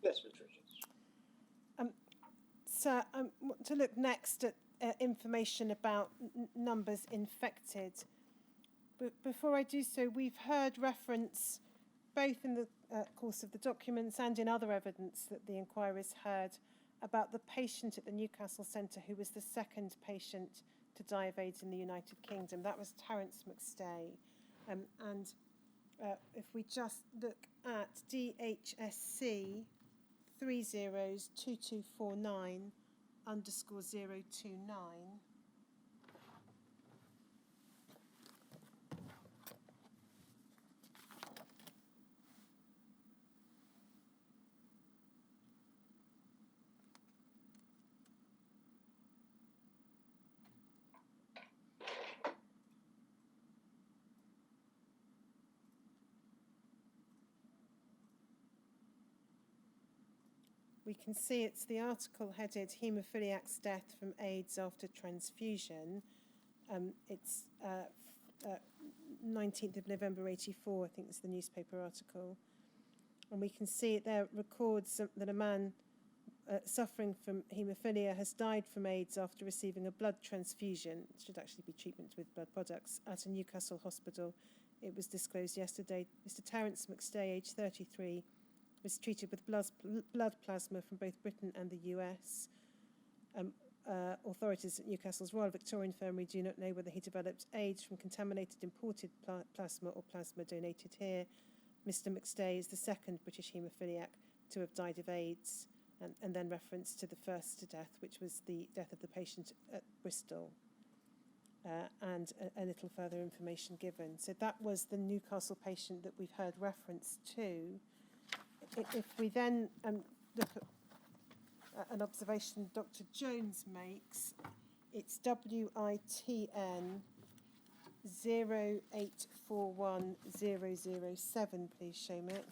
Yes, Ms. Richards. So I want to look next at information about numbers infected. But before I do so, we've heard reference, both in the course of the documents and in other evidence that the inquiry's heard, about the patient at the Newcastle Centre who was the second patient to die of AIDS in the United Kingdom. That was Terence McStay. If we just look at DHSC 302249_029, we can see it's the article headed Haemophiliac's death from AIDS after transfusion. It's 19th of November 84, I think is the newspaper article. And we can see it there records that a man suffering from haemophilia has died from AIDS after receiving a blood transfusion. It should actually be treatment with blood products at a Newcastle hospital. It was disclosed yesterday. Mr. Terence McStay, aged 33, was treated with blood plasma from both Britain and the US. Authorities at Newcastle's Royal Victoria Infirmary do not know whether he developed AIDS from contaminated imported plasma or plasma donated here. Mr. McStay is the second British haemophiliac to have died of AIDS, and then reference to the first death, which was the death of the patient at Bristol, and a little further information given. So that was the Newcastle patient that we've heard reference to. If we then look at an observation Dr. Jones makes, it's WITN 0841007, please, Shomit.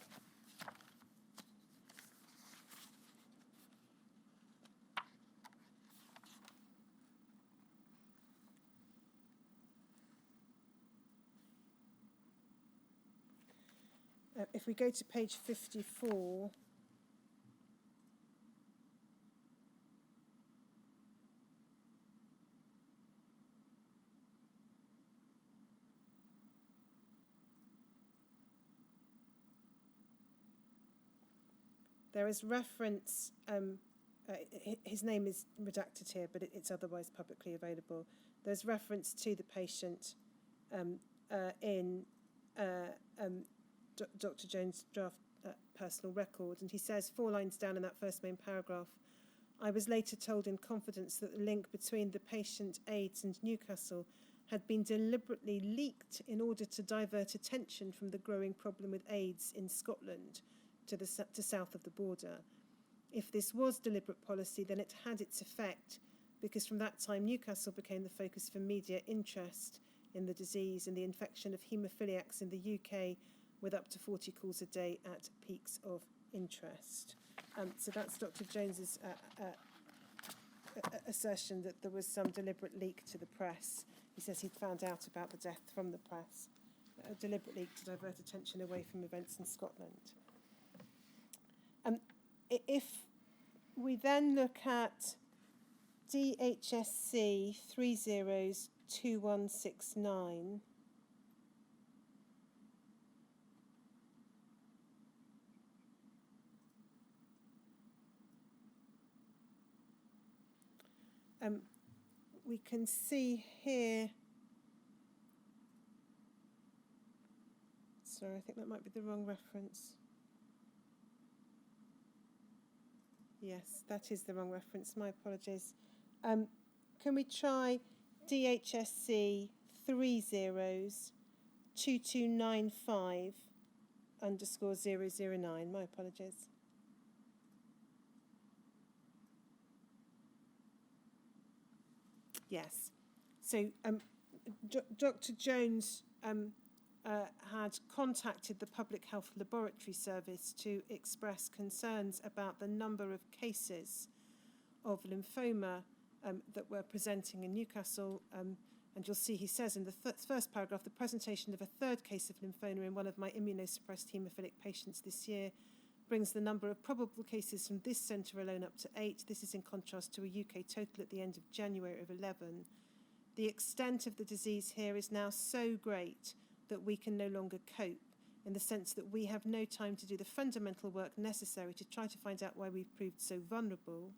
If we go to page 54, there is reference, his name is redacted here, but it's otherwise publicly available. There's reference to the patient in Dr. Jones' draft personal record, and he says, 4 lines down in that first main paragraph, I was later told in confidence that the link between the patient AIDS and Newcastle had been deliberately leaked in order to divert attention from the growing problem with AIDS in Scotland to south of the border. If this was deliberate policy, then it had its effect, because from that time Newcastle became the focus for media interest in the disease and the infection of haemophiliacs in the UK, with up to 40 calls a day at peaks of interest. So that's Dr. Jones's assertion that there was some deliberate leak to the press. He says he'd found out about the death from the press, a deliberate leak to divert attention away from events in Scotland. If we then look at DHSC 302169, we can see here, sorry, I think that might be the wrong reference. Yes, that is the wrong reference, my apologies. Can we try DHSC 302295_009, my apologies. Yes. So Dr. Jones had contacted the Public Health Laboratory Service to express concerns about the number of cases of lymphoma that were presenting in Newcastle. And you'll see he says in the first paragraph, the presentation of a third case of lymphoma in one of my immunosuppressed haemophilic patients this year brings the number of probable cases from this centre alone up to 8. This is in contrast to a UK total at the end of January of 11. The extent of the disease here is now so great that we can no longer cope, in the sense that we have no time to do the fundamental work necessary to try to find out why we've proved so vulnerable.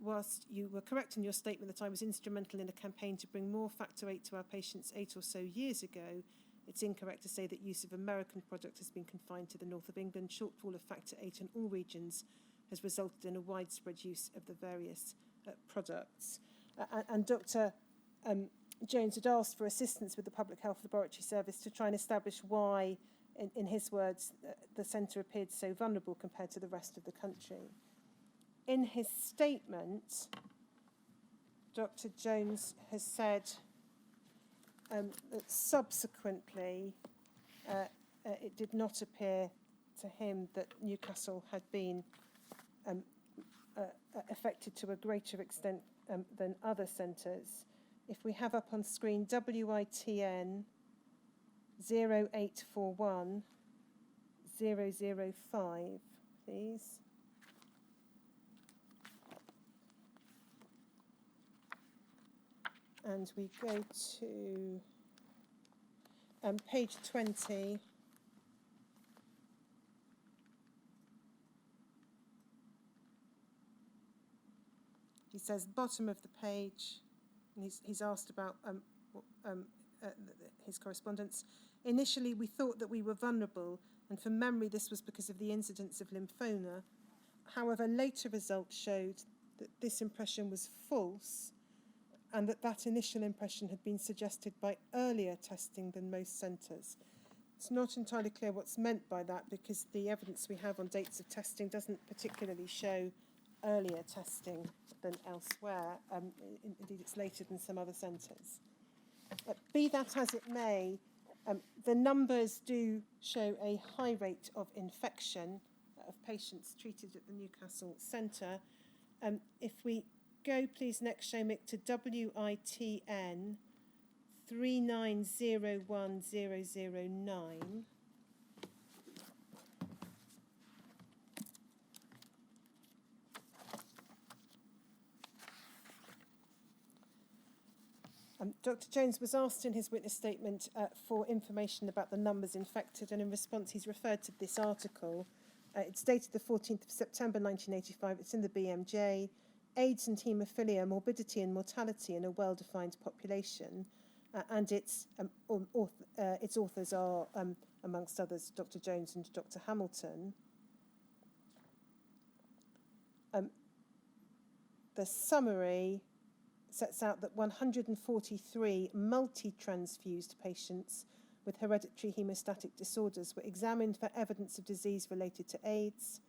Whilst you were correct in your statement that I was instrumental in a campaign to bring more factor VIII to our patients 8 or so years ago, it's incorrect to say that use of American product has been confined to the north of England. Shortfall of factor VIII in all regions has resulted in a widespread use of the various products. And Dr. Jones had asked for assistance with the Public Health Laboratory Service to try and establish why, in his words, the centre appeared so vulnerable compared to the rest of the country. In his statement, Dr. Jones has said that subsequently it did not appear to him that Newcastle had been affected to a greater extent than other centres. If we have up on screen WITN 0841 005, please. And we go to page 20. He says, bottom of the page, and he's asked about his correspondence. Initially, we thought that we were vulnerable, and from memory, this was because of the incidence of lymphoma. However, later results showed that this impression was false, and that initial impression had been suggested by earlier testing than most centres. It's not entirely clear what's meant by that, because the evidence we have on dates of testing doesn't particularly show earlier testing than elsewhere. Indeed, it's later than some other centres. Be that as it may, the numbers do show a high rate of infection of patients treated at the Newcastle Centre. If we go, please, next, Shomik, to WITN 3901009. Dr. Jones was asked in his witness statement for information about the numbers infected, and in response he's referred to this article. It's dated the 14th of September 1985. It's in the BMJ. AIDS and haemophilia, morbidity and mortality in a well-defined population. And its authors are, amongst others, Dr. Jones and Dr. Hamilton. The summary sets out that 143 multi-transfused patients with hereditary hemostatic disorders were examined for evidence of disease related to AIDS.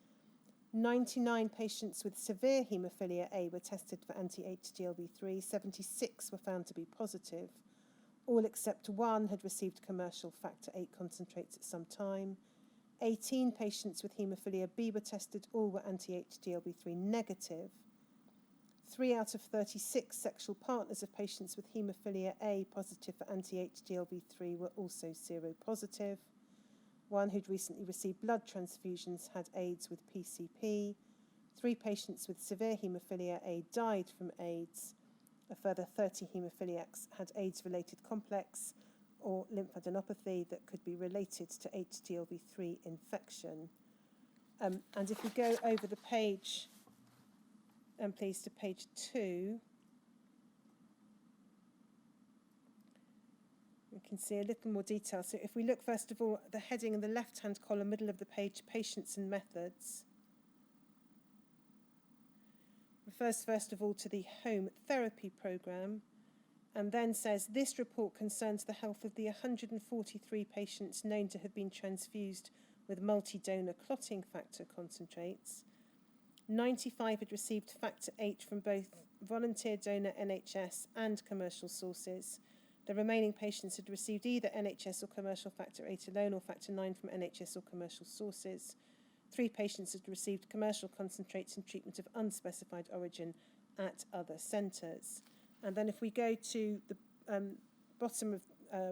99 patients with severe haemophilia A were tested for anti-HDLB3. 76 were found to be positive. All except one had received commercial factor VIII concentrates at some time. 18 patients with haemophilia B were tested. All were anti-HDLB3 negative. 3 out of 36 sexual partners of patients with haemophilia A positive for anti-HDLB3 were also seropositive. One who'd recently received blood transfusions had AIDS with PCP. 3 patients with severe haemophilia A died from AIDS. A further 30 haemophiliacs had AIDS-related complex or lymphadenopathy that could be related to HDLB3 infection. And if we go over the page, and please, to page 2, we can see a little more detail. So if we look, first of all, at the heading in the left-hand column, middle of the page, patients and methods, refers first of all to the home therapy programme, and then says this report concerns the health of the 143 patients known to have been transfused with multi-donor clotting factor concentrates. 95 had received factor VIII from both volunteer donor NHS and commercial sources. The remaining patients had received either NHS or commercial factor VIII alone or factor IX from NHS or commercial sources. 3 patients had received commercial concentrates and treatment of unspecified origin at other centres. And then if we go to the bottom of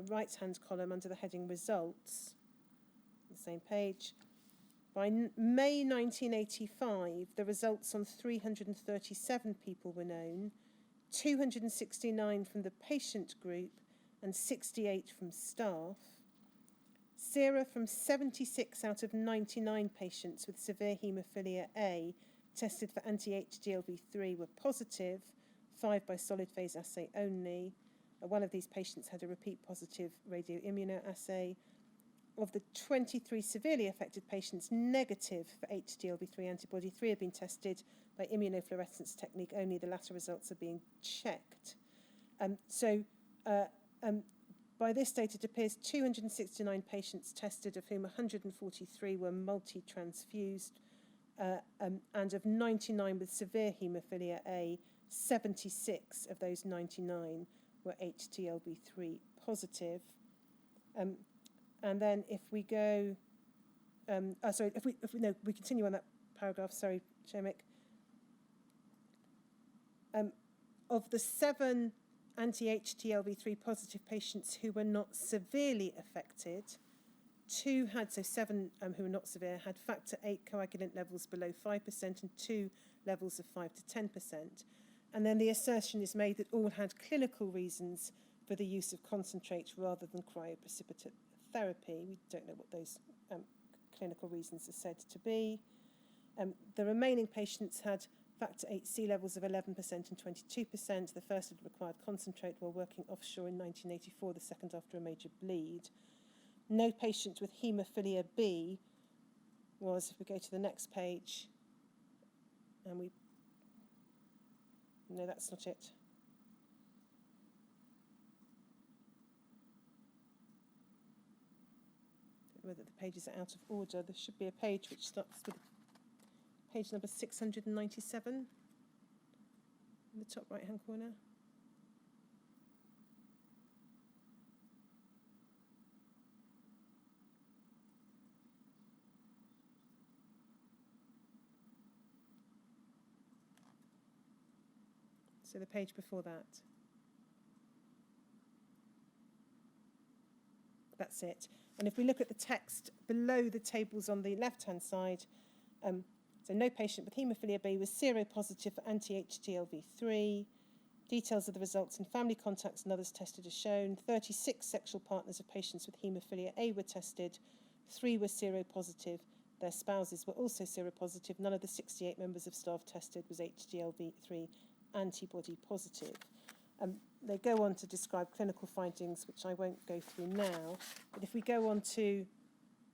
right-hand column under the heading results, the same page, By May 1985, the results on 337 people were known, 269 from the patient group and 68 from staff. Sera from 76 out of 99 patients with severe haemophilia A tested for anti-HDLV3 were positive, 5 by solid phase assay only. One of these patients had a repeat positive radioimmunoassay. Of the 23 severely affected patients negative for HDLV3 antibody, 3 have been tested by immunofluorescence technique only. The latter results are being checked. By this date, it appears 269 patients tested, of whom 143 were multi-transfused, and of 99 with severe haemophilia A, 76 of those 99 were HDLV3 positive. And then if we go, we continue on that paragraph, sorry, Shemek. Of the 7 anti-HDLV3 positive patients who were not severely affected, 2 had, so 7 who were not severe, had factor VIII coagulant levels below 5% and 2 levels of 5 to 10%. And then the assertion is made that all had clinical reasons for the use of concentrate rather than cryoprecipitate therapy. We don't know what those clinical reasons are said to be. The remaining patients had factor VIII levels of 11% and 22%. The first had required concentrate while working offshore in 1984, the second after a major bleed. No patient with haemophilia B was, if we go to the next page, and no, that's not it. Whether the pages are out of order. There should be a page which starts with page number 697 in the top right-hand corner. So the page before that. That's it. And if we look at the text below the tables on the left-hand side, so no patient with haemophilia B was seropositive for anti-HDLV3. Details of the results in family contacts and others tested are shown. 36 sexual partners of patients with haemophilia A were tested. 3 were seropositive. Their spouses were also seropositive. None of the 68 members of staff tested was HDLV3 antibody positive. They go on to describe clinical findings, which I won't go through now. But if we go on to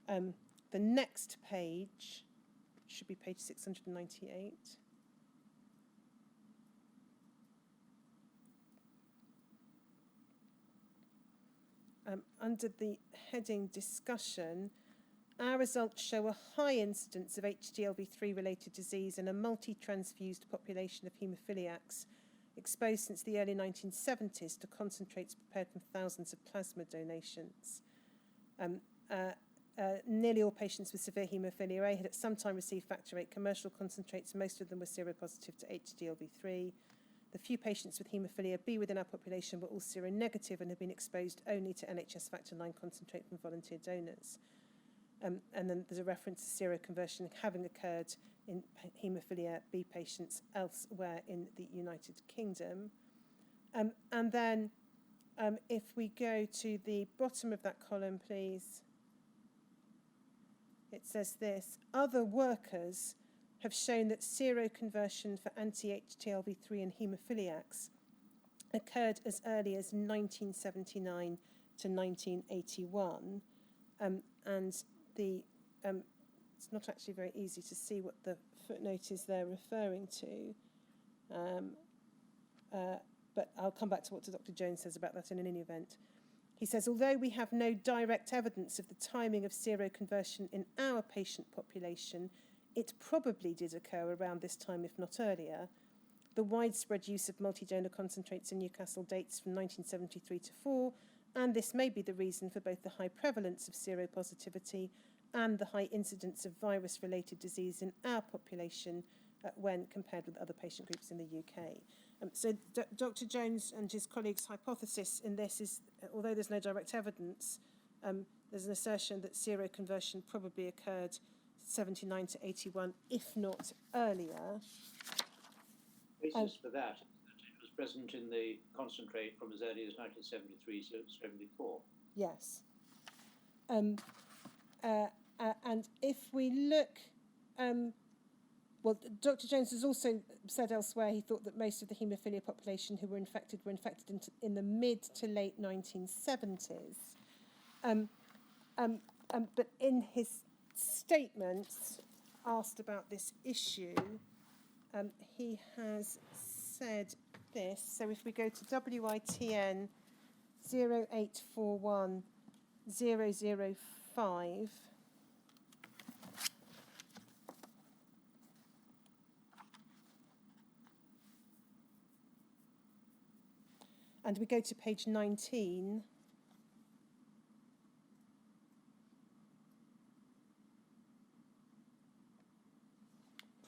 the next page, which should be page 698. Under the heading discussion, our results show a high incidence of HDLV3-related disease in a multi-transfused population of haemophiliacs exposed since the early 1970s to concentrates prepared from thousands of plasma donations. Nearly all patients with severe haemophilia A had at some time received factor VIII commercial concentrates. Most of them were seropositive to HDLV3. The few patients with haemophilia B within our population were all seronegative and had been exposed only to NHS factor IX concentrate from volunteer donors. And then there's a reference to seroconversion having occurred in haemophilia B patients elsewhere in the United Kingdom. And then if we go to the bottom of that column, please, it says this: other workers have shown that seroconversion for anti-HDLV3 in haemophiliacs occurred as early as 1979 to 1981. And it's not actually very easy to see what the footnote is they're referring to, but I'll come back to what Dr. Jones says about that in any event. He says, although we have no direct evidence of the timing of seroconversion in our patient population, it probably did occur around this time, if not earlier. The widespread use of multi-donor concentrates in Newcastle dates from 1973 to 4, and this may be the reason for both the high prevalence of seropositivity and the high incidence of virus-related disease in our population when compared with other patient groups in the UK. So Dr. Jones and his colleagues' hypothesis in this is, although there's no direct evidence, there's an assertion that seroconversion probably occurred 79 to 81, if not earlier. Basis for that is that it was present in the concentrate from as early as 1973 to 74. Yes. And if we look, well, Dr. Jones has also said elsewhere he thought that most of the haemophilia population who were infected in the mid to late 1970s. But in his statements asked about this issue, he has said this. So if we go to WITN 0841 005, and we go to page 19,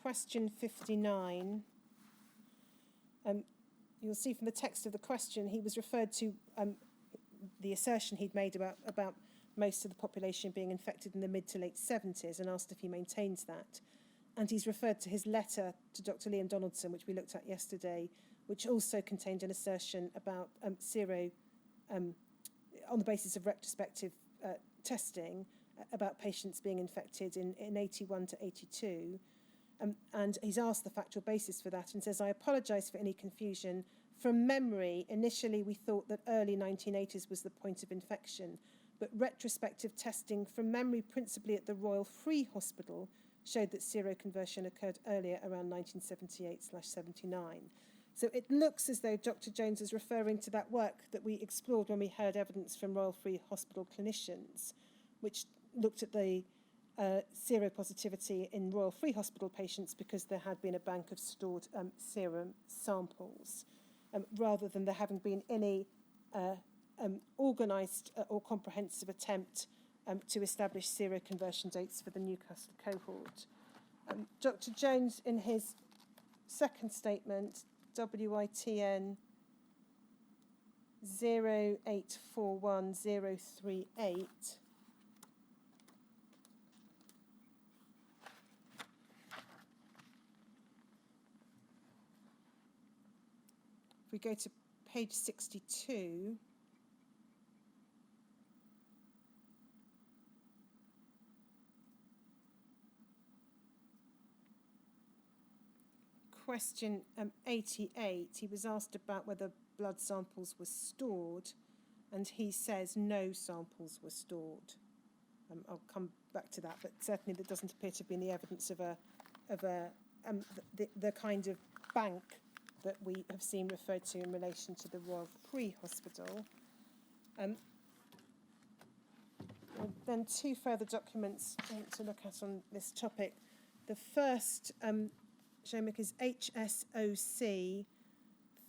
question 59, you'll see from the text of the question he was referred to the assertion he'd made about most of the population being infected in the mid to late 70s and asked if he maintains that. And he's referred to his letter to Dr. Liam Donaldson, which we looked at yesterday, which also contained an assertion about sero, on the basis of retrospective testing, about patients being infected in 81 to 82. And he's asked the factual basis for that and says, I apologise for any confusion. From memory, initially we thought that early 1980s was the point of infection, but retrospective testing from memory, principally at the Royal Free Hospital, showed that seroconversion occurred earlier, around 1978/79. So it looks as though Dr. Jones is referring to that work that we explored when we heard evidence from Royal Free Hospital clinicians, which looked at the seropositivity in Royal Free Hospital patients because there had been a bank of stored serum samples, rather than there having been any organised or comprehensive attempt to establish seroconversion dates for the Newcastle cohort. Dr. Jones, in his second statement, WITN 0841038, if we go to page 62, question 88, he was asked about whether blood samples were stored, and he says no samples were stored. I'll come back to that, but certainly there doesn't appear to be any evidence of the kind of bank that we have seen referred to in relation to the Royal Free Hospital. Then two further documents I want to look at on this topic. The first, Seamus, is HSOC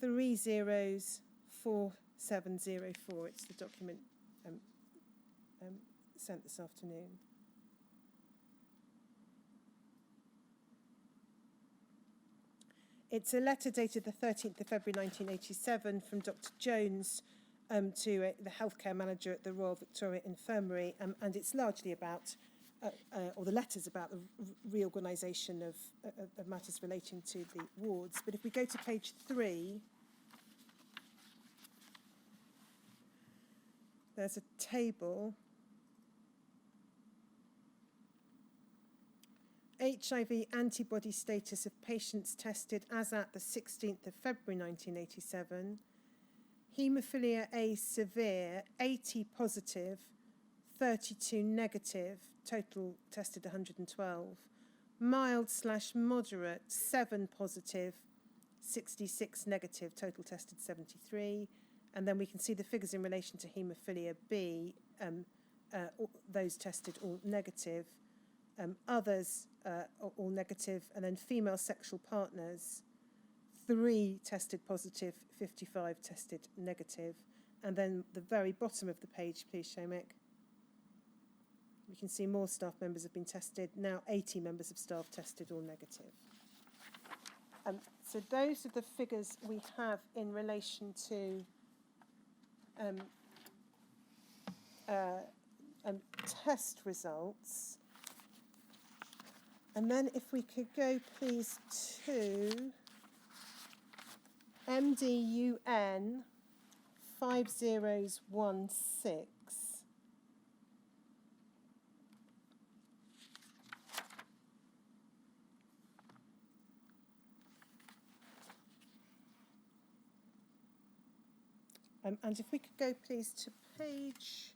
304704. It's the document sent this afternoon. It's a letter dated the 13th of February 1987 from Dr. Jones to the healthcare manager at the Royal Victoria Infirmary, and it's largely about, or the letter's about the reorganisation of matters relating to the wards. But if we go to page 3, there's a table. HIV antibody status of patients tested as at the 16th of February 1987. Haemophilia A severe, 80 positive, 32 negative, total tested 112. Mild/moderate, 7 positive, 66 negative, total tested 73. And then we can see the figures in relation to haemophilia B, those tested all negative. Others all negative, and then female sexual partners, 3 tested positive, 55 tested negative. And then the very bottom of the page, please, Seamus. We can see more staff members have been tested. Now 80 members of staff tested all negative. So those are the figures we have in relation to test results. And then if we could go, please, to MDUN 5016. And if we could go, please, to page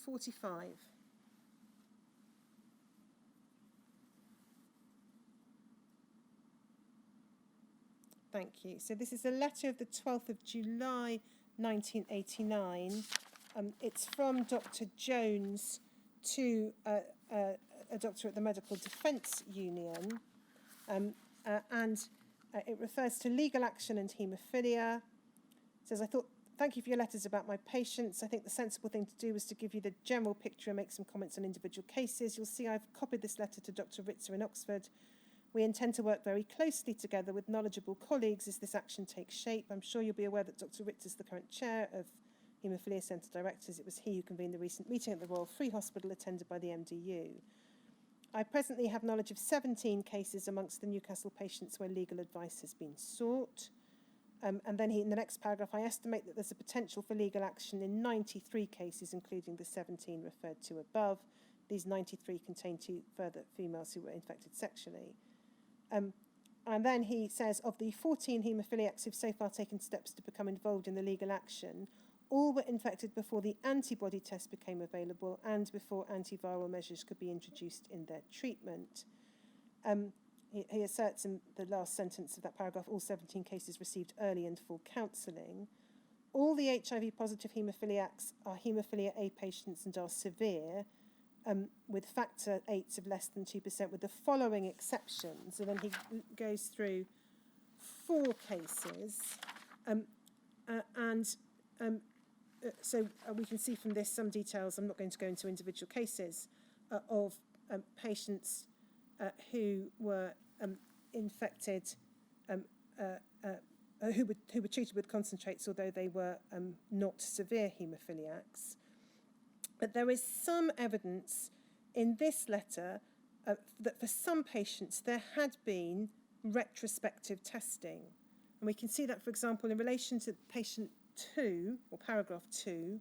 45. Thank you. So this is a letter of the 12th of July 1989. It's from Dr. Jones to a doctor at the Medical Defence Union. And it refers to legal action and haemophilia. It says, thank you for your letters about my patients. I think the sensible thing to do was to give you the general picture and make some comments on individual cases. You'll see I've copied this letter to Dr. Ritzer in Oxford. We intend to work very closely together with knowledgeable colleagues as this action takes shape. I'm sure you'll be aware that Dr. Ritzer is the current chair of Haemophilia Centre Directors. It was he who convened the recent meeting at the Royal Free Hospital attended by the MDU. I presently have knowledge of 17 cases amongst the Newcastle patients where legal advice has been sought. And then in the next paragraph, I estimate that there's a potential for legal action in 93 cases, including the 17 referred to above. These 93 contain 2 further females who were infected sexually. And then he says, of the 14 haemophiliacs who've so far taken steps to become involved in the legal action, all were infected before the antibody test became available and before antiviral measures could be introduced in their treatment. He asserts in the last sentence of that paragraph, all 17 cases received early and full counselling. All the HIV-positive haemophiliacs are haemophilia A patients and are severe, with factor 8s of less than 2%, with the following exceptions. And then he goes through 4 cases. So we can see from this some details. I'm not going to go into individual cases of patients who were infected, who were treated with concentrates, although they were not severe haemophiliacs. But there is some evidence in this letter that for some patients there had been retrospective testing. And we can see that, for example, in relation to patient 2, or paragraph 2,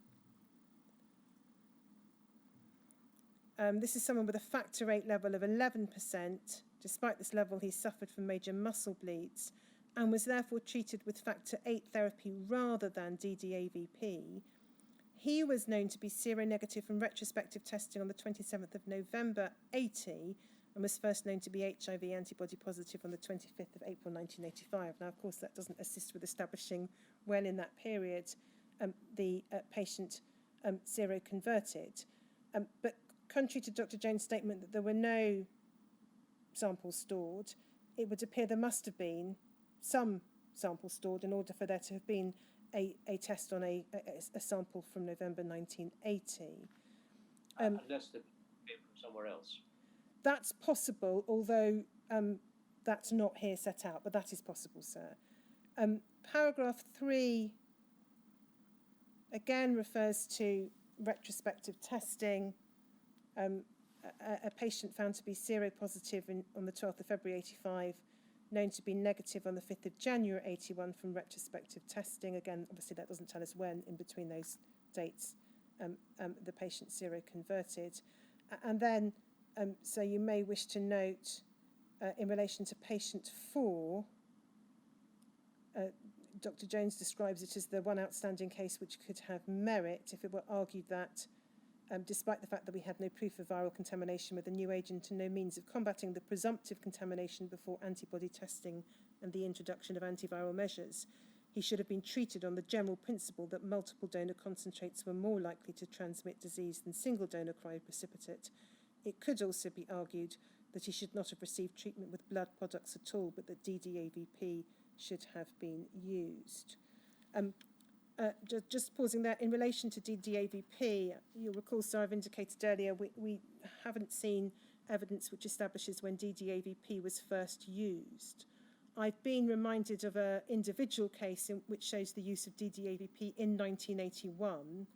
this is someone with a factor 8 level of 11%. Despite this level, he suffered from major muscle bleeds and was therefore treated with factor 8 therapy rather than DDAVP. He was known to be seronegative from retrospective testing on the 27th of November 80 and was first known to be HIV antibody positive on the 25th of April 1985. Now, of course, that doesn't assist with establishing when in that period the patient seroconverted. But contrary to Dr. Jones' statement that there were no samples stored, it would appear there must have been some samples stored in order for there to have been a test on a sample from November 1980. Unless they came from somewhere else. That's possible, although that's not here set out, but that is possible, sir. Paragraph 3 again refers to retrospective testing. A patient found to be seropositive on the 12th of February 85, known to be negative on the 5th of January 81 from retrospective testing. Again, obviously that doesn't tell us when in between those dates the patient seroconverted. And then, so you may wish to note in relation to patient 4, Dr. Jones describes it as the one outstanding case which could have merit if it were argued that despite the fact that we had no proof of viral contamination with a new agent and no means of combating the presumptive contamination before antibody testing and the introduction of antiviral measures, he should have been treated on the general principle that multiple donor concentrates were more likely to transmit disease than single donor cryoprecipitate. It could also be argued that he should not have received treatment with blood products at all, but that DDAVP should have been used. Just pausing there, in relation to DDAVP, you'll recall, sir, I've indicated earlier, we haven't seen evidence which establishes when DDAVP was first used. I've been reminded of an individual case which shows the use of DDAVP in 1981,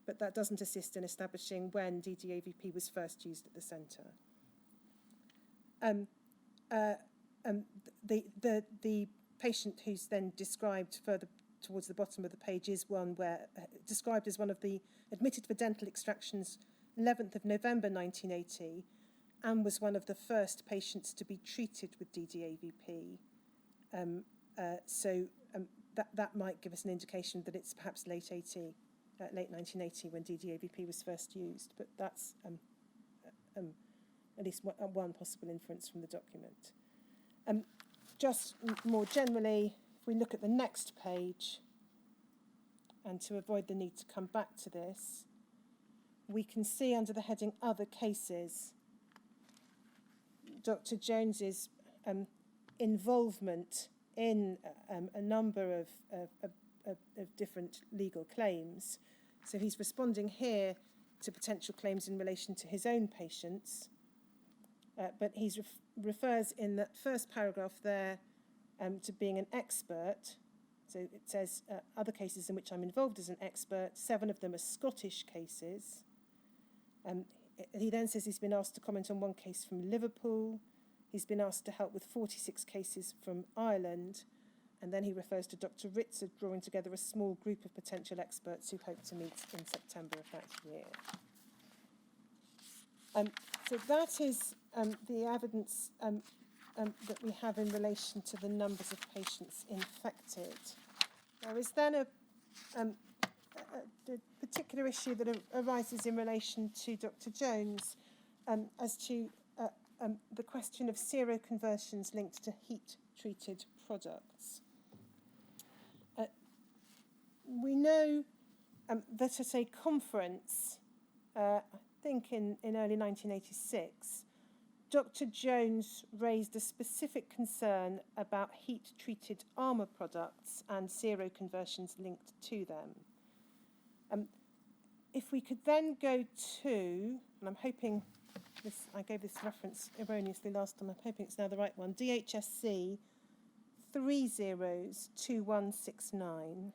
but that doesn't assist in establishing when DDAVP was first used at the centre. the patient who's then described further towards the bottom of the page is one where described as one of the admitted for dental extractions 11th of November 1980, and was one of the first patients to be treated with DDAVP. That might give us an indication that it's perhaps late 1980 when DDAVP was first used, but that's at least one possible inference from the document. Just more generally, if we look at the next page, and to avoid the need to come back to this, we can see under the heading Other Cases, Dr. Jones's involvement in a number of different legal claims. So he's responding here to potential claims in relation to his own patients, but he refers in that first paragraph there to being an expert. So it says, other cases in which I'm involved as an expert, 7 of them are Scottish cases. He then says he's been asked to comment on one case from Liverpool. He's been asked to help with 46 cases from Ireland. And then he refers to Dr. Ritzard drawing together a small group of potential experts who hope to meet in September of that year. So that is the evidence that we have in relation to the numbers of patients infected. There is then a particular issue that arises in relation to Dr. Jones as to the question of seroconversions linked to heat-treated products. We know that at a conference, I think in early 1986, Dr. Jones raised a specific concern about heat-treated armour products and seroconversions linked to them. If we could then go to, and I'm hoping I gave this reference erroneously last time, I'm hoping it's now the right one, DHSC 302169.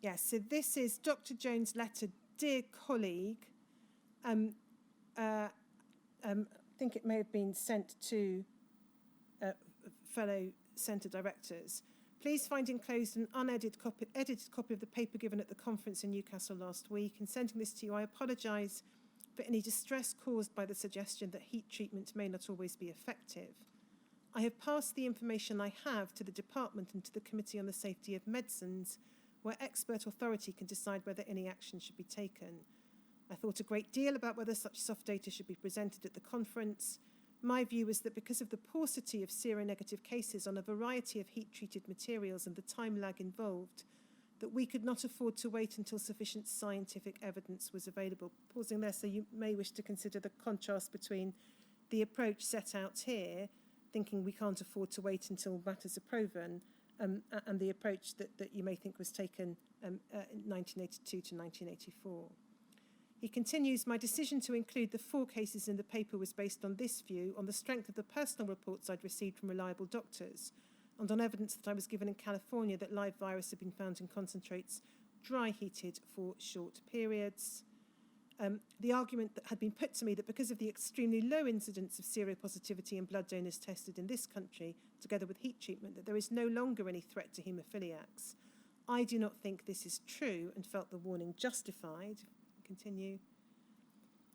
Yes, so this is Dr. Jones' letter, dear colleague. I think it may have been sent to fellow centre directors. Please find enclosed an unedited copy of the paper given at the conference in Newcastle last week. In sending this to you, I apologise for any distress caused by the suggestion that heat treatment may not always be effective. I have passed the information I have to the department and to the Committee on the Safety of Medicines, where expert authority can decide whether any action should be taken. I thought a great deal about whether such soft data should be presented at the conference. My view was that because of the paucity of seronegative cases on a variety of heat-treated materials and the time lag involved, that we could not afford to wait until sufficient scientific evidence was available. Pausing there, so you may wish to consider the contrast between the approach set out here, thinking we can't afford to wait until matters are proven, and the approach that you may think was taken in 1982 to 1984. He continues, my decision to include the 4 cases in the paper was based on this view, on the strength of the personal reports I'd received from reliable doctors, and on evidence that I was given in California that live virus had been found in concentrates dry heated for short periods. The argument that had been put to me that because of the extremely low incidence of seropositivity in blood donors tested in this country, together with heat treatment, that there is no longer any threat to haemophiliacs. I do not think this is true and felt the warning justified. Continue.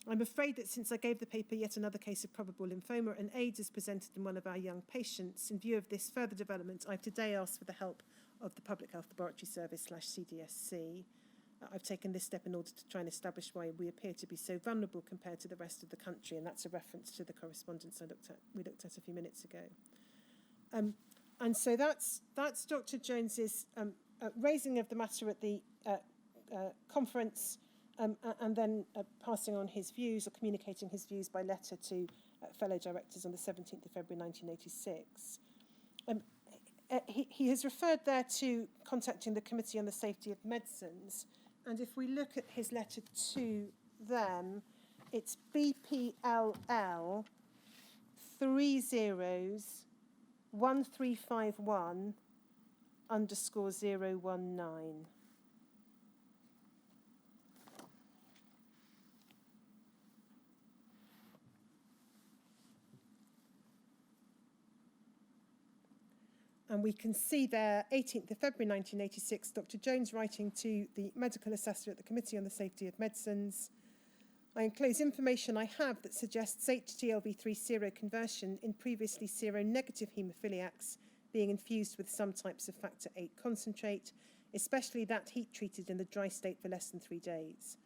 I'm afraid that since I gave the paper yet another case of probable lymphoma and AIDS is presented in one of our young patients, in view of this further development, I've today asked for the help of the Public Health Laboratory Service /CDSC. I've taken this step in order to try and establish why we appear to be so vulnerable compared to the rest of the country, and that's a reference to the correspondence we looked at a few minutes ago. And so that's Dr. Jones's raising of the matter at the conference, and then passing on his views or communicating his views by letter to fellow directors on the 17th of February 1986. He has referred there to contacting the Committee on the Safety of Medicines, and if we look at his letter to them, it's BPLL 3 zeros 1351 underscore 019. And we can see there, 18th of February 1986, Dr. Jones writing to the medical assessor at the Committee on the Safety of Medicines. I enclose information I have that suggests HTLV3 seroconversion in previously seronegative haemophiliacs being infused with some types of factor VIII concentrate, especially that heat-treated in the dry state for less than 3 days.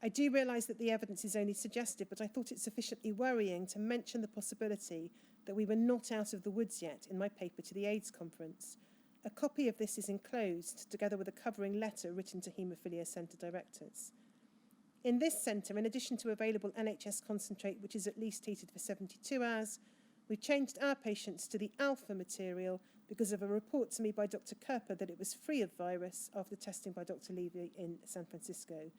I do realise that the evidence is only suggestive, but I thought it sufficiently worrying to mention the possibility that we were not out of the woods yet in my paper to the AIDS conference. A copy of this is enclosed, together with a covering letter written to Haemophilia Centre directors. In this centre, in addition to available NHS concentrate, which is at least heated for 72 hours, we changed our patients to the alpha material because of a report to me by Dr. Kerper that it was free of virus after testing by Dr. Levy in San Francisco.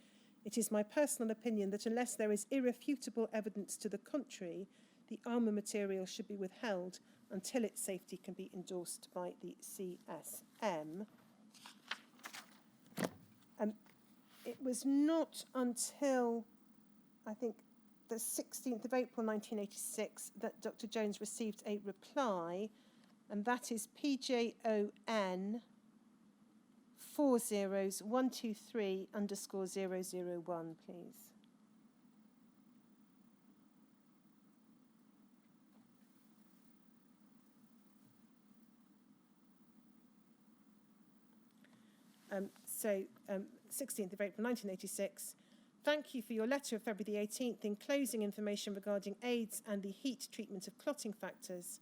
It is my personal opinion that unless there is irrefutable evidence to the contrary, the armour material should be withheld until its safety can be endorsed by the CSM. It was not until, I think, the 16th of April 1986 that Dr. Jones received a reply, and that is PJON 40123 underscore 001, please. So 16th of April 1986, thank you for your letter of February the 18th enclosing information regarding AIDS and the heat treatment of clotting factors.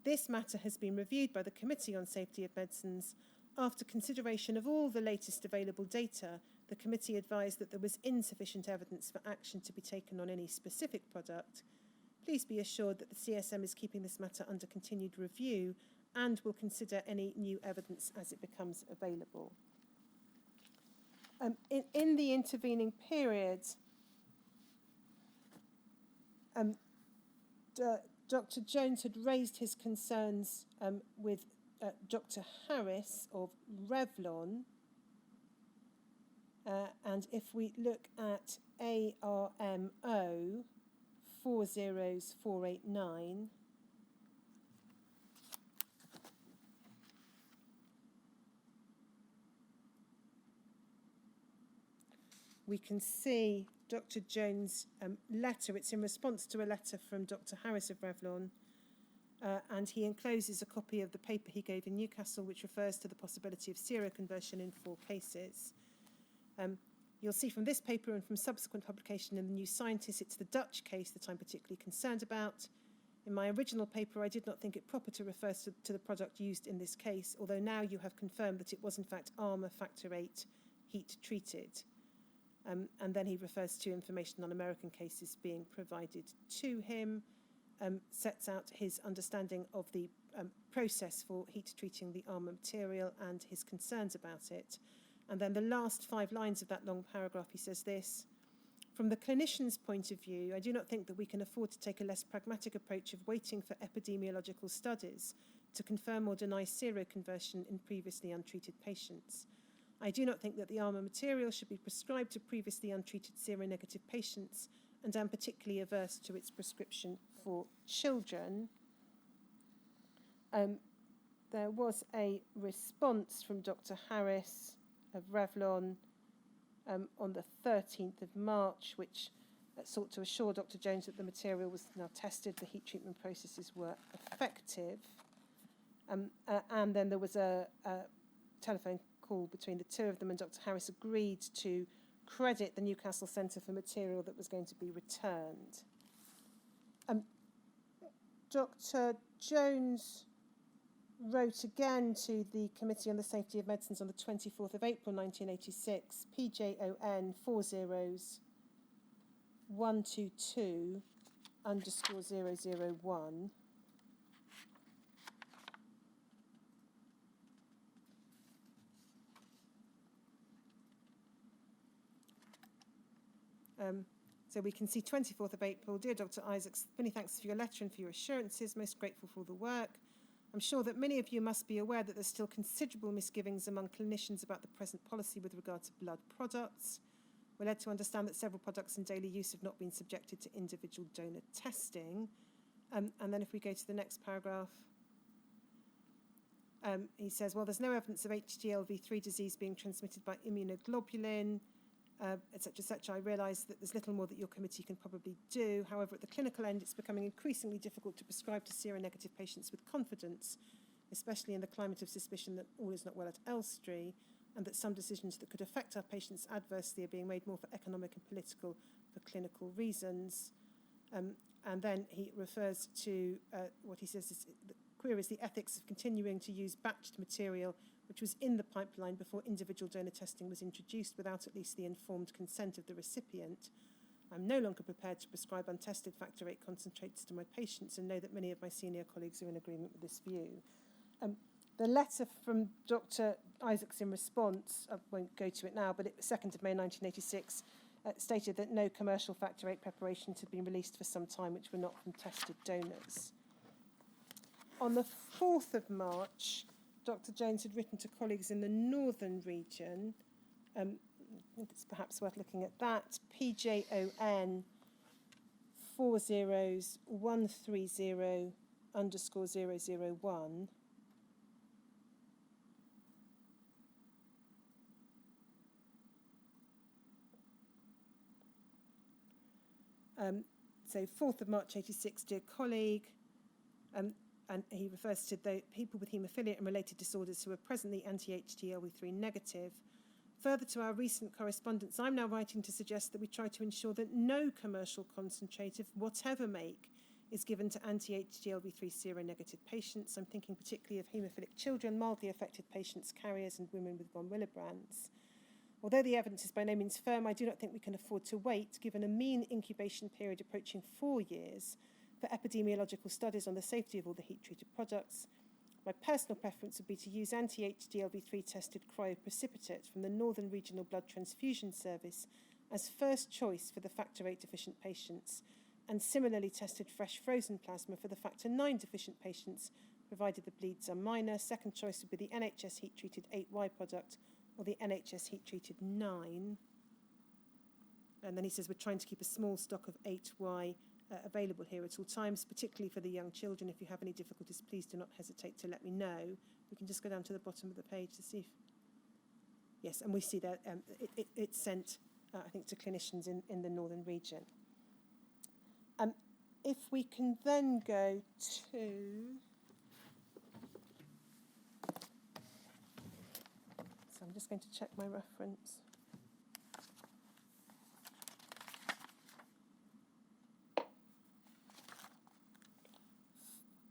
This matter has been reviewed by the Committee on Safety of Medicines. After consideration of all the latest available data, the committee advised that there was insufficient evidence for action to be taken on any specific product. Please be assured that the CSM is keeping this matter under continued review and will consider any new evidence as it becomes available. In the intervening period, Dr. Jones had raised his concerns with Dr. Harris of Revlon, and if we look at ARMO 40489, we can see Dr. Jones' letter. It's in response to a letter from Dr. Harris of Revlon, and he encloses a copy of the paper he gave in Newcastle, which refers to the possibility of seroconversion in 4 cases. You'll see from this paper and from subsequent publication in the New Scientist, it's the Dutch case that I'm particularly concerned about. In my original paper, I did not think it proper to refer to the product used in this case, although now you have confirmed that it was in fact armour factor VIII heat treated. And then he refers to information on American cases being provided to him, sets out his understanding of the process for heat treating the armour material and his concerns about it. And then the last 5 lines of that long paragraph, he says this: from the clinician's point of view, I do not think that we can afford to take a less pragmatic approach of waiting for epidemiological studies to confirm or deny seroconversion in previously untreated patients. I do not think that the armour material should be prescribed to previously untreated seronegative patients, and am particularly averse to its prescription for children. There was a response from Dr. Harris of Revlon on the 13th of March, which sought to assure Dr. Jones that the material was now tested, the heat treatment processes were effective. And then there was a telephone call between the two of them, and Dr. Harris agreed to credit the Newcastle Centre for material that was going to be returned. Dr. Jones wrote again to the Committee on the Safety of Medicines on the 24th of April 1986, PJON 40122 underscore 001. So we can see 24th of April, dear Dr. Isaacs, many thanks for your letter and for your assurances, most grateful for the work. I'm sure that many of you must be aware that there's still considerable misgivings among clinicians about the present policy with regard to blood products. We're led to understand that several products in daily use have not been subjected to individual donor testing. And then if we go to the next paragraph, he says, well, there's no evidence of HDLV3 disease being transmitted by immunoglobulin, etc., etc. I realise that there's little more that your committee can probably do. However, at the clinical end, it's becoming increasingly difficult to prescribe to seronegative patients with confidence, especially in the climate of suspicion that all is not well at Elstree, and that some decisions that could affect our patients adversely are being made more for economic and political for clinical reasons. And then he refers to what he says is the queries the ethics of continuing to use batched material which was in the pipeline before individual donor testing was introduced without at least the informed consent of the recipient. I'm no longer prepared to prescribe untested factor VIII concentrates to my patients and know that many of my senior colleagues are in agreement with this view. The letter from Dr. Isaacs in response, I won't go to it now, but it was 2nd of May 1986, stated that no commercial factor VIII preparations had been released for some time which were not from tested donors. On the 4th of March, Dr. Jones had written to colleagues in the northern region. I think it's perhaps worth looking at that. PJON 40130_001. So 4th of March 86, dear colleague, and he refers to the people with haemophilia and related disorders who are presently anti-HDLV3 negative. Further to our recent correspondence, I'm now writing to suggest that we try to ensure that no commercial concentrate of whatever make is given to anti-HDLV3 seronegative patients. I'm thinking particularly of haemophilic children, mildly affected patients, carriers and women with von Willebrand's. Although the evidence is by no means firm, I do not think we can afford to wait, given a mean incubation period approaching 4 years, for epidemiological studies on the safety of all the heat-treated products. My personal preference would be to use anti-HDLV3 tested cryoprecipitate from the Northern Regional Blood Transfusion Service as first choice for the factor VIII deficient patients, and similarly tested fresh frozen plasma for the factor IX deficient patients, provided the bleeds are minor. Second choice would be the NHS heat-treated 8Y product or the NHS heat-treated 9. And then he says we're trying to keep a small stock of 8Y available here at all times, particularly for the young children. If you have any difficulties, please do not hesitate to let me know. We can just go down to the bottom of the page to see if... Yes, and we see that it's sent, I think, to clinicians in the northern region. If we can then go to... So I'm just going to check my reference.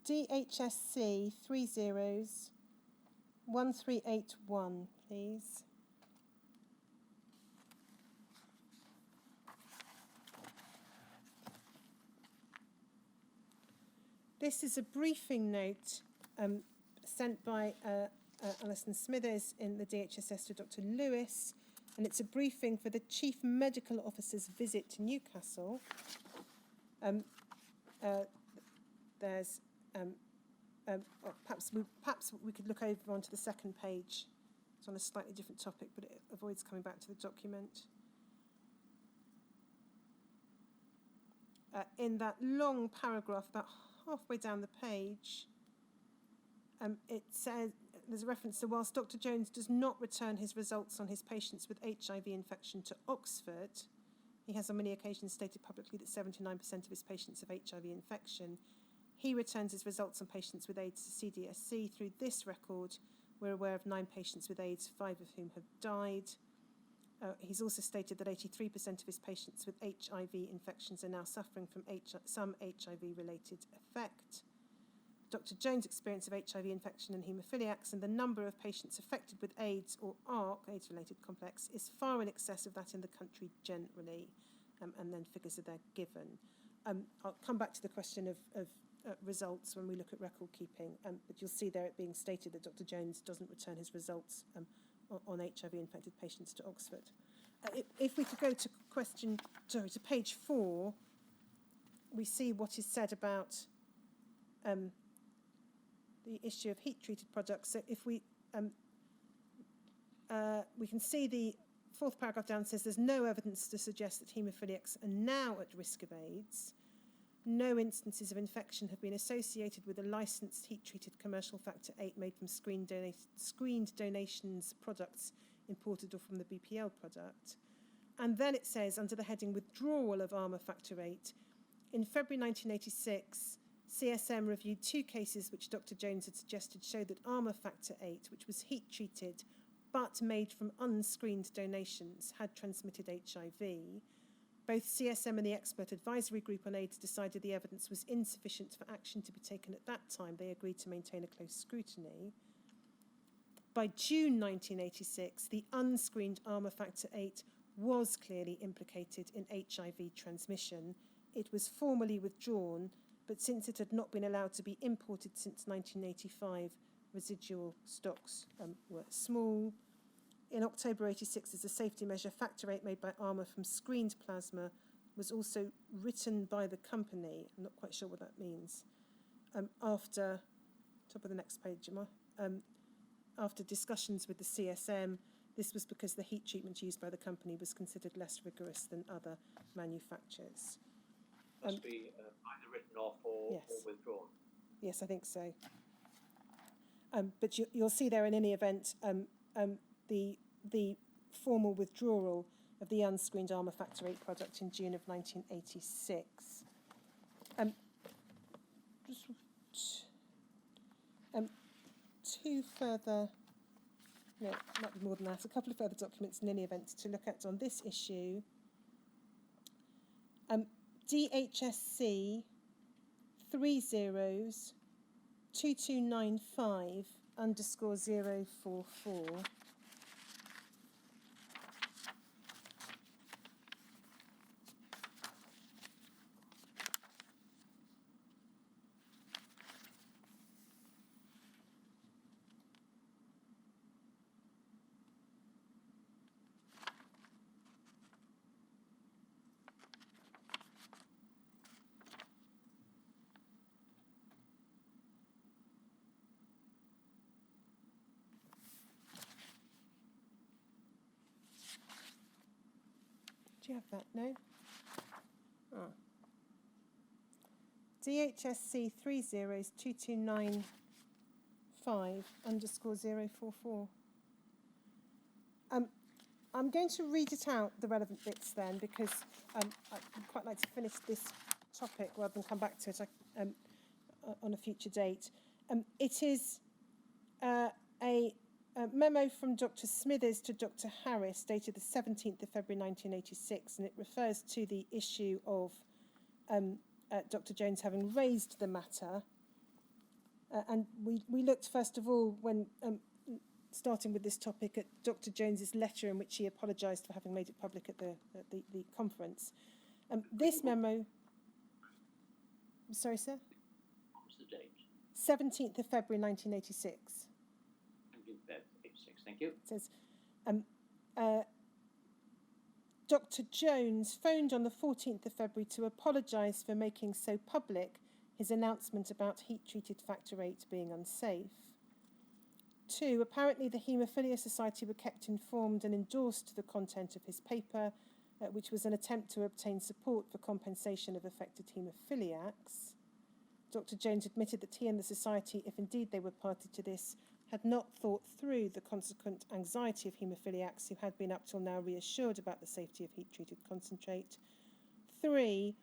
DHSC 301381, please. This is a briefing note sent by Alison Smithers in the DHSS to Dr. Lewis, and it's a briefing for the Chief Medical Officer's visit to Newcastle. There's perhaps we could look over onto the second page. It's on a slightly different topic, but it avoids coming back to the document. In that long paragraph, about halfway down the page, it says, there's a reference to, whilst Dr. Jones does not return his results on his patients with HIV infection to Oxford, he has on many occasions stated publicly that 79% of his patients have HIV infection. He returns his results on patients with AIDS to CDSC. Through this record, we're aware of 9 patients with AIDS, 5 of whom have died. He's also stated that 83% of his patients with HIV infections are now suffering from some HIV-related effect. Dr. Jones' experience of HIV infection in haemophiliacs and the number of patients affected with AIDS or ARC, AIDS-related complex, is far in excess of that in the country generally, and then figures are there given. I'll come back to the question of results when we look at record keeping, but you'll see there it being stated that Dr. Jones doesn't return his results on HIV-infected patients to Oxford. If we could go to to page 4, we see what is said about the issue of heat-treated products. So if we can see the fourth paragraph down says there's no evidence to suggest that haemophiliacs are now at risk of AIDS. No instances of infection have been associated with a licensed heat-treated commercial factor VIII made from screened donations products imported or from the BPL product. And then it says, under the heading withdrawal of ARMA factor VIII, in February 1986, CSM reviewed 2 cases which Dr. Jones had suggested showed that ARMA factor VIII, which was heat-treated but made from unscreened donations, had transmitted HIV. Both CSM and the expert advisory group on AIDS decided the evidence was insufficient for action to be taken at that time. They agreed to maintain a close scrutiny. By June 1986, the unscreened ARMA factor VIII was clearly implicated in HIV transmission. It was formally withdrawn, but since it had not been allowed to be imported since 1985, residual stocks were small. In October 86, as a safety measure, factor VIII made by ARMA from screened plasma was also written by the company. I'm not quite sure what that means. After, top of the next page, after discussions with the CSM, this was because the heat treatment used by the company was considered less rigorous than other manufacturers. Must be either written off or withdrawn. Yes, I think so. But you'll see there in any event the formal withdrawal of the unscreened ARMA factor VIII product in June of 1986. Two further, no, it might be more than that, a couple of further documents in any event to look at on this issue. DHSC 302295_044. Do you have that? No? Oh. DHSC 302295_044. I'm going to read it out, the relevant bits then, because I'd quite like to finish this topic rather than come back to it on a future date. It is a memo from Dr. Smithers to Dr. Harris dated the 17th of February 1986, and it refers to the issue of Dr. Jones having raised the matter. And we looked, first of all, when starting with this topic, at Dr. Jones's letter in which he apologised for having made it public at the conference. This memo... Sorry, sir? What was the date? 17th of February 1986. 17th of February 86, thank you. It says, Dr. Jones phoned on the 14th of February to apologise for making so public his announcement about heat-treated factor VIII being unsafe. 2, apparently the Haemophilia Society were kept informed and endorsed the content of his paper, which was an attempt to obtain support for compensation of affected haemophiliacs. Dr. Jones admitted that he and the Society, if indeed they were party to this, had not thought through the consequent anxiety of haemophiliacs who had been up till now reassured about the safety of heat-treated concentrate. 3,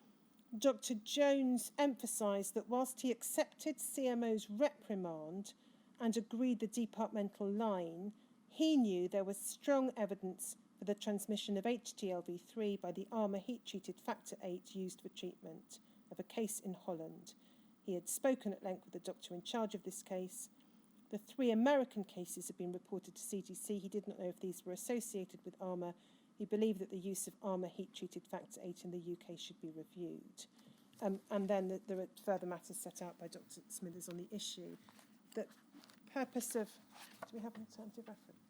Dr. Jones emphasised that whilst he accepted CMO's reprimand and agreed the departmental line, he knew there was strong evidence for the transmission of HTLV3 by the ARMA heat-treated factor VIII used for treatment of a case in Holland. He had spoken at length with the doctor in charge of this case. The 3 American cases had been reported to CDC. He did not know if these were associated with ARMA. He believed that the use of ARMA heat-treated factor VIII in the UK should be reviewed. And then there are further matters set out by Dr. Smithers on the issue. The purpose of... Do we have an alternative reference?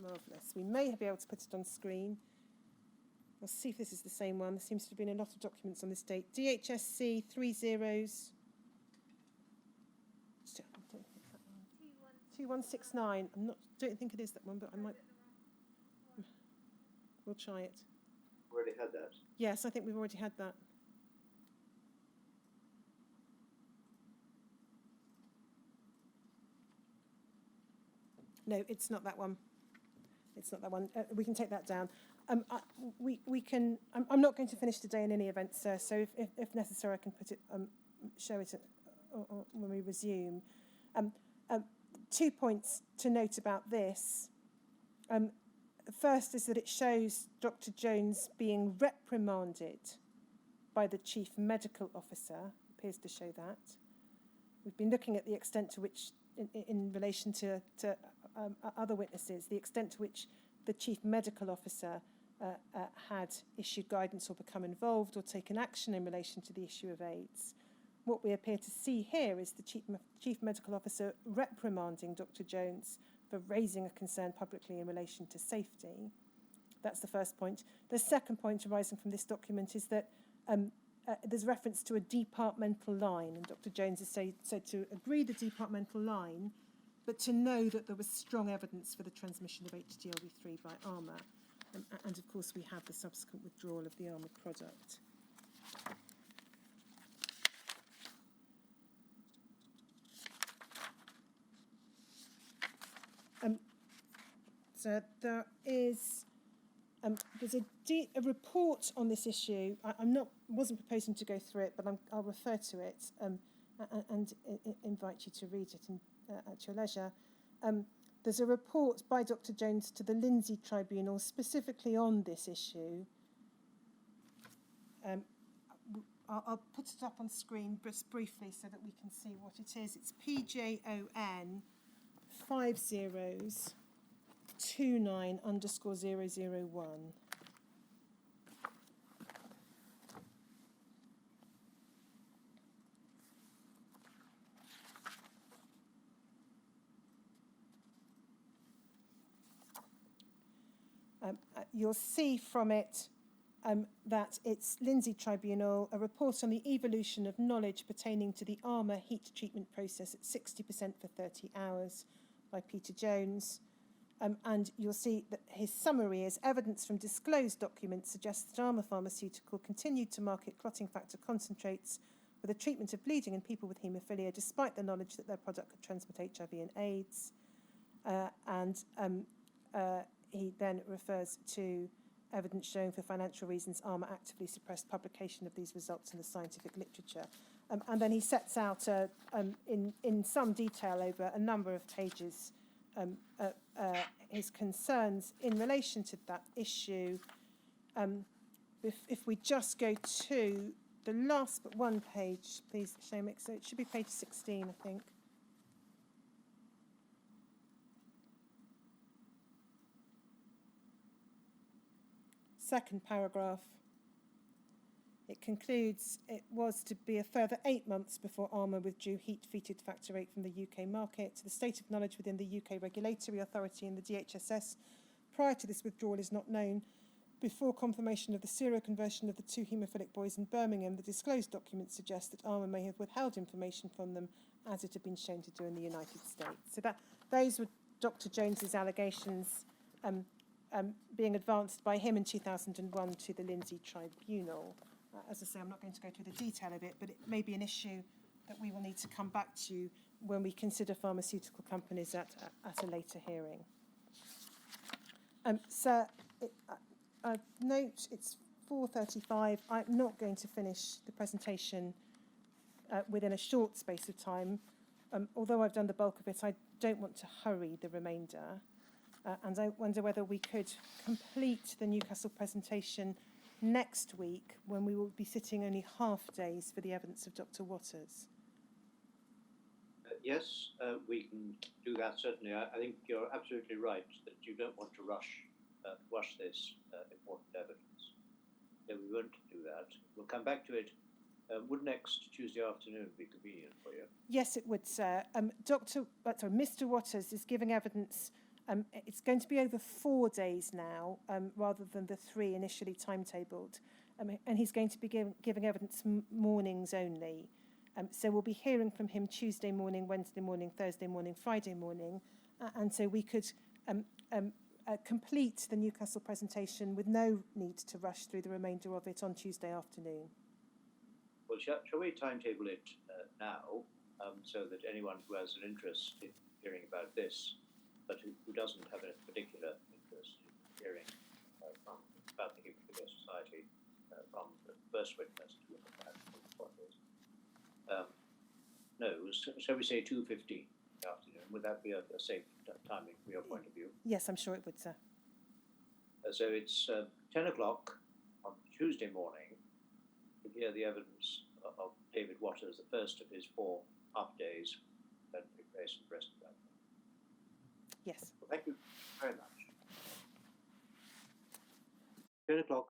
Marvellous. We may be able to put it on screen. I'll see if this is the same one. There seems to have been a lot of documents on this date. DHSC 3 zeros. 2169. Don't think it is that one, but I might. We'll try it. Already had that. Yes, I think we've already had that. No, it's not that one. It's not that one. We can take that down. We can. I'm not going to finish today in any event, sir. So if necessary, I can put it, show it when we resume. 2 points to note about this. First is that it shows Dr. Jones being reprimanded by the chief medical officer. Appears to show that. We've been looking at the extent to which, in relation to other witnesses, the extent to which the chief medical officer had issued guidance or become involved or taken action in relation to the issue of AIDS. What we appear to see here is the chief medical officer reprimanding Dr. Jones for raising a concern publicly in relation to safety. That's the first point. The second point arising from this document is that there's reference to a departmental line, and Dr. Jones is said to agree the departmental line, but to know that there was strong evidence for the transmission of HTLV3 by ARMA. And of course, we have the subsequent withdrawal of the ARMA product. So there is there's a report on this issue. Wasn't proposing to go through it, but I'll refer to it and invite you to read it at your leisure. There's a report by Dr. Jones to the Lindsay Tribunal specifically on this issue. I'll put it up on screen just briefly so that we can see what it is. It's PJON 5029_001. You'll see from it that it's Lindsay Tribunal, a report on the evolution of knowledge pertaining to the ARMA heat treatment process at 60% for 30 hours by Peter Jones. And you'll see that his summary is evidence from disclosed documents suggests that ARMA Pharmaceutical continued to market clotting factor concentrates for the treatment of bleeding in people with haemophilia, despite the knowledge that their product could transmit HIV and AIDS. He then refers to evidence showing for financial reasons ARMA actively suppressed publication of these results in the scientific literature. And then he sets out in some detail over a number of pages his concerns in relation to that issue. If we just go to the last but one page, please, Seamus, so it should be page 16, I think. Second paragraph. It concludes it was to be a further 8 months before ARMA withdrew heat-treated factor VIII from the UK market. The state of knowledge within the UK regulatory authority and the DHSS prior to this withdrawal is not known. Before confirmation of the seroconversion of the 2 haemophilic boys in Birmingham, the disclosed documents suggest that ARMA may have withheld information from them, as it had been shown to do in the United States. So those were Dr. Jones's allegations being advanced by him in 2001 to the Lindsay Tribunal. As I say, I'm not going to go through the detail of it, but it may be an issue that we will need to come back to when we consider pharmaceutical companies at a later hearing. Note it's 4:35. I'm not going to finish the presentation within a short space of time. Although I've done the bulk of it, I don't want to hurry the remainder. And I wonder whether we could complete the Newcastle presentation next week, when we will be sitting only half days for the evidence of Dr. Waters. Yes, we can do that, certainly. I think you're absolutely right that you don't want to rush this important evidence. So we won't do that. We'll come back to it. Would next Tuesday afternoon be convenient for you? Yes, it would, sir. Mr. Waters is giving evidence It's going to be over 4 days now, rather than the 3 initially timetabled. And he's going to be giving evidence mornings only. So we'll be hearing from him Tuesday morning, Wednesday morning, Thursday morning, Friday morning. And so we could complete the Newcastle presentation with no need to rush through the remainder of it on Tuesday afternoon. Well, shall we timetable it now, so that anyone who has an interest in hearing about this, but who doesn't have a particular interest in hearing about the Haemophilia Society from the first witness to look at what is, shall we say 2:15 in the afternoon? Would that be a safe timing from your point of view? Yes, I'm sure it would, sir. So it's 10 o'clock on Tuesday morning to hear the evidence of David Waters, the first of his 4 half days that took place in the rest of that. Yes. Well, thank you very much. 10 o'clock.